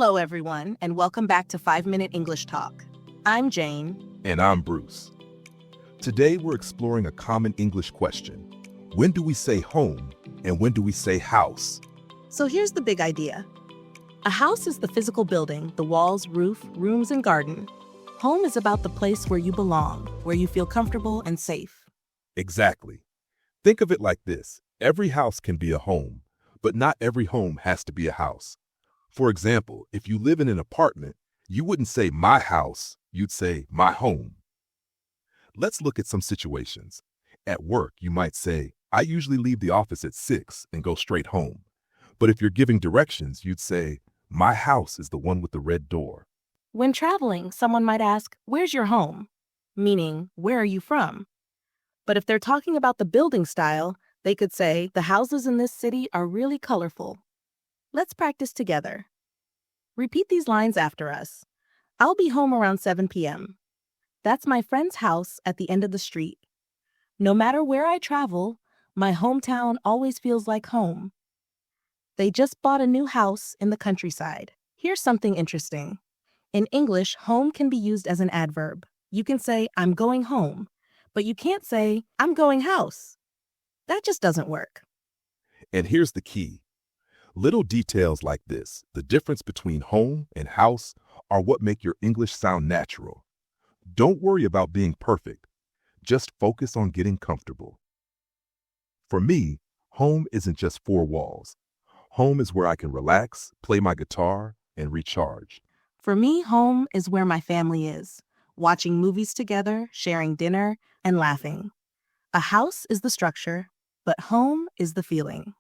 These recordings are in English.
Hello, everyone, and welcome back to 5 Minute English Talk. I'm Jane. And I'm Bruce. Today we're exploring a common English question. When do we say home and when do we say house? So here's the big idea. A house is the physical building, the walls, roof, rooms, and garden. Home is about the place where you belong, where you feel comfortable and safe. Exactly. Think of it like this. Every house can be a home, but not every home has to be a house. For example, if you live in an apartment, you wouldn't say my house, you'd say my home. Let's look at some situations. At work, you might say, I usually leave the office at 6 and go straight home. But if you're giving directions, you'd say, my house is the one with the red door. When traveling, someone might ask, where's your home? Meaning, where are you from? But if they're talking about the building style, they could say, the houses in this city are really colorful. Let's practice together. Repeat these lines after us. I'll be home around 7 p.m. That's my friend's house at the end of the street. No matter where I travel, my hometown always feels like home. They just bought a new house in the countryside. Here's something interesting. In English, home can be used as an adverb. You can say, I'm going home, but you can't say, I'm going house. That just doesn't work. And here's the key. Little details like this, the difference between home and house, are what make your English sound natural. Don't worry about being perfect. Just focus on getting comfortable. For me, home isn't just four walls. Home is where I can relax, play my guitar, and recharge. For me, home is where my family is, watching movies together, sharing dinner, and laughing. A house is the structure, but home is the feeling.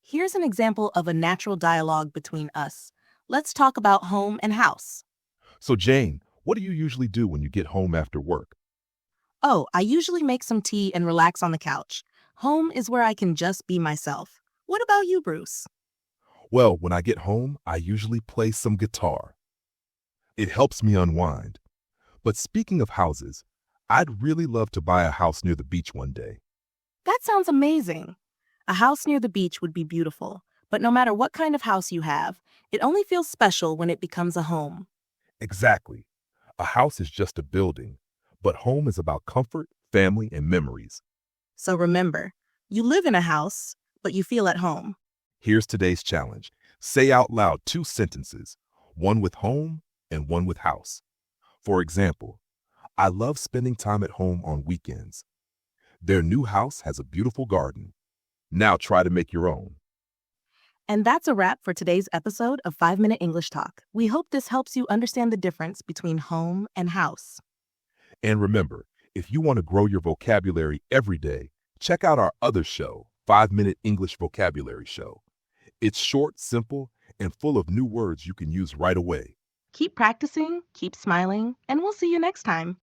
Here's an example of a natural dialogue between us. Let's talk about home and house. So Jane, what do you usually do when you get home after work? Oh, I usually make some tea and relax on the couch. Home is where I can just be myself. What about you, Bruce? Well, when I get home, I usually play some guitar. It helps me unwind. But speaking of houses, I'd really love to buy a house near the beach one day. That sounds amazing. A house near the beach would be beautiful, but no matter what kind of house you have, it only feels special when it becomes a home. Exactly. A house is just a building, but home is about comfort, family, and memories. So remember, you live in a house, but you feel at home. Here's today's challenge. Say out loud 2 sentences, one with home and one with house. For example, I love spending time at home on weekends. Their new house has a beautiful garden. Now try to make your own. And that's a wrap for today's episode of 5 Minute English Talk. We hope this helps you understand the difference between home and house. And remember, if you want to grow your vocabulary every day, check out our other show, 5-Minute English Vocabulary Show. It's short, simple, and full of new words you can use right away. Keep practicing, keep smiling, and we'll see you next time.